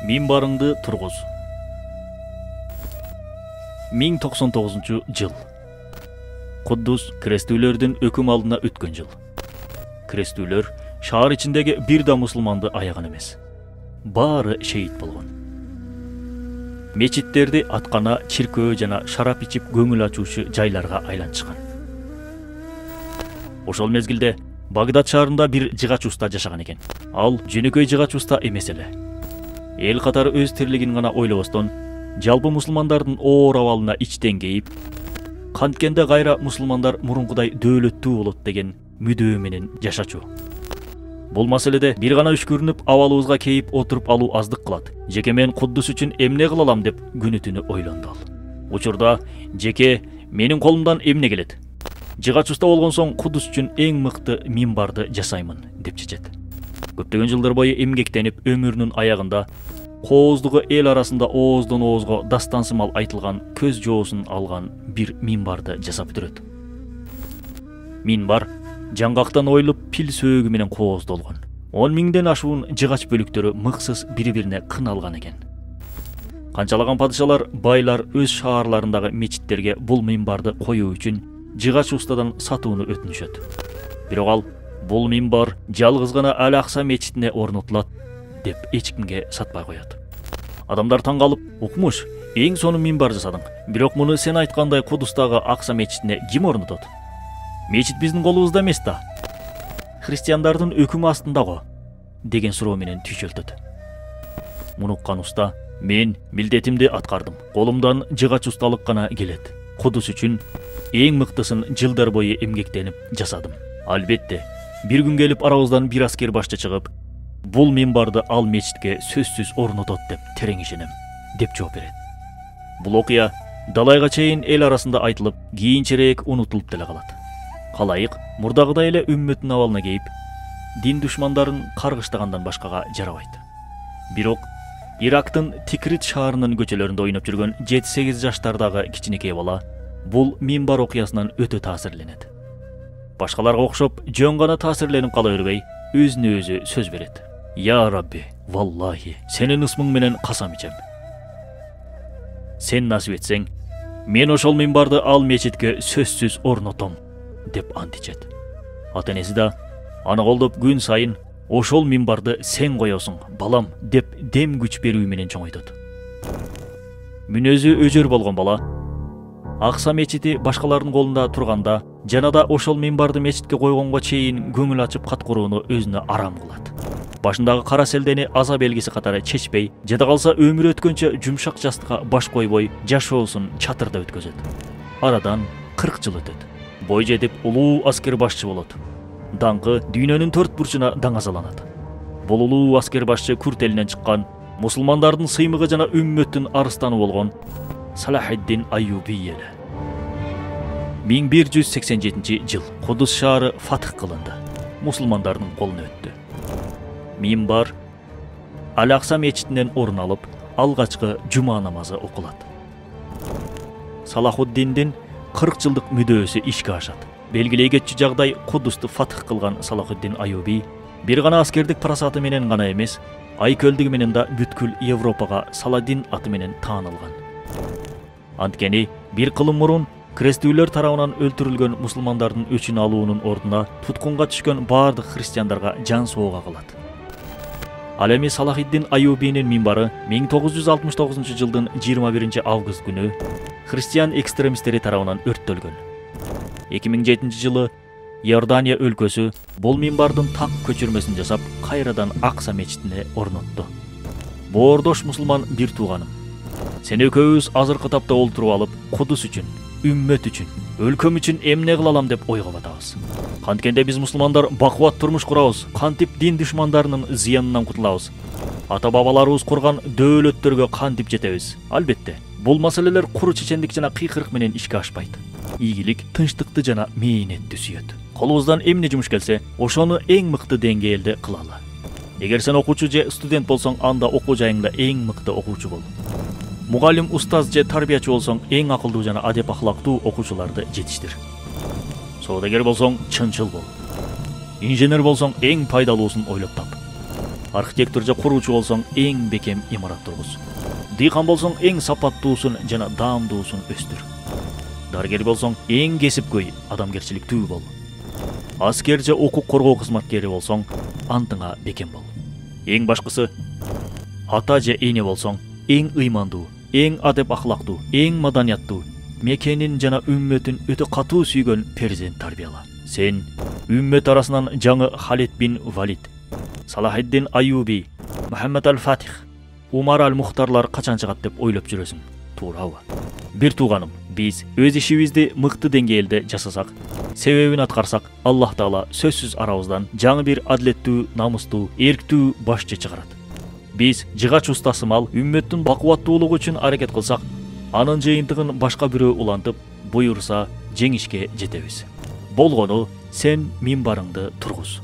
Минбарыңды тургуз. 1099 жыл. Куддус крестүүлөрдүн өкүм алдына өткөн жыл. Крестүүлөр шаар ичиндеги бир да мусулманды аяган эмес. Баары шейит болгон. Мечиттерди аткана, чиркөө жана шарап ичип көңүл ачуучу жайларга айлантышкан. Ошол мезгилде Багдад шаарында бир жыгач уста жашаган экен. Ал жөнөкөй жыгач уста эмес эле. Эл катары өз тирлигин гана ойлобостон, жалпы мусулмандардын оор абалына ичтен кейип, канткенде кайра мусулмандар мурункудай дөөлөттүү болот деген мүдөө менен жашачу. Бул маселеде бир гана үшкүрүнүп, абалыбызга кейип отуруп алуу аздык кылат. Жеке мен Куддус үчүн эмне кыла алам деп күнү түнү ойлонду ал. Учурда жеке менин колумдан эмне келет? Жыгач уста болгон соң Куддус үчүн эң мыкты минбарды жасаймын деп чечет. Көптөгөн жылдар бою эмгектенип, өмүрүнүн аягында кооздугу эл арасында ооздон оозго дастансымал айтылган көз жоосун алган бир минбарды жасап бүтүрөт. Минбар жаңгактан оюлуп пил сөөгү менен кооздолгон. 10 миңден ашуун жыгач бөлүктөрү мыксыз бири-бирине кыналган экен. Канчалаган падышалар, байлар өз шаарларындагы мечиттерге бул минбарды коюу үчүн жыгач устадан сатууну өтүнүшөт. Бирок ал бул минбар жалгыз гана Ал-Акса мечитине орнотулат деп эч кимге сатпай коет. Адамдар таң калып, "Укмуш, эң сонун минбар жасадың. Бирок муну сен айткандай Кудустагы Акса мечитине ким орнотот? Мечит биздин колубузда эмес да. Христиандардын өкүмү астында го" деген суроо менен түйшөлтөт. Муну уккан уста: "Мен милдетимди аткардым. Колумдан жыгач усталык гана келет. Кудус үчүн эң мыктысын жылдар бою эмгектенип жасадым. Албетте, бир күн келип арабыздан бир аскер башчы чыгып, бул минбарды ал мечитке сөзсүз орнотот деп терең ишенем" деп жооп берет. Бул окуя далайга чейин эл арасында айтылып, кийинчерээк унутулуп деле калат. Калайык мурдагыдай эле үммөттүн абалына кейип, дин душмандарын каргыштагандан башкага жарабайт. Бирок Ирактын Тикрит шаарынын көчөлөрүндө ойноп жүргөн 7-8 жаштардагы кичинекей бала бул минбар окуясынан өтө таасирленет. Башкаларга окшоп, жөн гана таасирленип кала бербей, өзүнө өзү сөз берет. "Я Рабби, валлахи, сенин ысмың менен касам ичем. Сен насип этсең, мен ошол минбарды ал мечитке сөзсүз орнотом" деп ант ичет. Ата-энеси да аны колдоп күн сайын "Ошол минбарды сен коесуң, балам" деп дем күч берүү менен чоңойтот. Мүнөзү өжөр болгон бала Акса мечити башкалардын колунда турганда жана да ошол минбарды мечитке койгонго чейин көңүл ачып кат курууну өзүнө арам кылат. Башындагы кара селдени аза белгиси катары чечпей, жада калса өмүрү өткөнчө жумшак жастыкка баш койбой жашоосун чатырда өткөзөт. Арадан 40 жыл өтөт. Бой жетип улуу аскер башчы болот. Даңкы дүйнөнүн төрт бурчуна даңазаланат. Бул улуу аскер башчы Күрт элинен чыккан, мусулмандардын сыймыгы жана үммөттүн арыстаны болгон Салахиддин Айюби эле. 1187 жыл Кудус шаары фатх кылынды. Мусулмандардын колуна өттү. Минбар Ал-Акса мечитинен орун алып, алгачкы жума намазы окулат. Салахуддиндин 40 жылдык мүдөөсү ишке ашат. Белгилей кетчү жагдай Кудусту фатх кылган Салахуддин Айюби бир гана аскердик парасаты менен гана эмес, айкөлдүгү менен да бүткүл Европага Саладин аты менен таанылган. Анткени бир кылым мурун крестүүлөр тарабынан өлтүрүлгөн мусулмандардын өчүн алуунун ордуна туткунга түшкөн баардык христиандарга жан соога кылат. Ал эми Салахиддин Айюбинин минбары 1969 жылдын 21 август күнү христиан экстремисттери тарабынан өрттөлгөн. 2007 жылы Иордания өлкөсү бул минбардын так көчүрмөсүн жасап, кайрадан Акса мечитине орнотту. Боордош мусулман бир тууганым, сен экөөбүз азыркы тапта олтуруп алып, Кудус үчүн, үммөт үчүн, өлкөм үчүн эмне кыла алам деп ойго батабыз. Канткенде биз мусулмандар бакубат турмуш курабыз, кантип дин душмандарынын зыянынан кутулабыз. Ата бабаларыбыз курган дөөлөттөргө кантип жетебиз? Албетте, бул маселелер куру чечендик жана кыйкырык менен ишке ашпайт. Ийгилик тынчтыкты жана мээнетти сүйөт. Колубуздан эмне жумуш келсе, ошону эң мыкты деңгээлде кылалы. Эгер сен окуучу же студент болсоң, анда окуу жайыңда эң мыкты окуучу бол. Мугалим, устаз же тарбиячы болсоң, эң акылдуу жана адеп ахлактуу окуучуларды жетиштир. Соодагер болсоң, чынчыл бол. Инженер болсоң, эң пайдалуусун ойлоп тап. Архитектор же куруучу болсоң эң бекем имарат тургуз. Дыйкан болсоң эң сапаттуусун жана даамдуусун өстүр. Дарыгер болсоң эң кесипкөй, адамгерчиликтүү бол. Аскер же укук коргоо кызматкери болсоң антыңа бекем бол. Эң башкысы, ата же эне болсоң эң ыймандуу, эң адеп ахлактуу, эң маданияттуу, мекенин жана үммөтүн өтө катуу сүйгөн перзент тарбияла. Сен үммөт арасынан жаңы Халид бин Валид, Салахиддин Аюби, Мухаммад аль-Фатих, Умар аль-Мухтарлар качан чыгат деп ойлоп жүрөсүң. Туурабы? Бир тууганым, биз өз ишибизди мыкты деңгээлде жасасак, себебин аткарсак, Аллах Таала сөзсүз арабыздан жаңы бир адилеттүү, намустуу, эрктүү башчы чыгарат. Биз жыгач устасымал үммөттүн бакубаттуулугу үчүн аракет кылсак, анын жыйынтыгын башка бирөө улантып, буйруса жеңишке жетебиз. Болгону сен минбарыңды тургуз.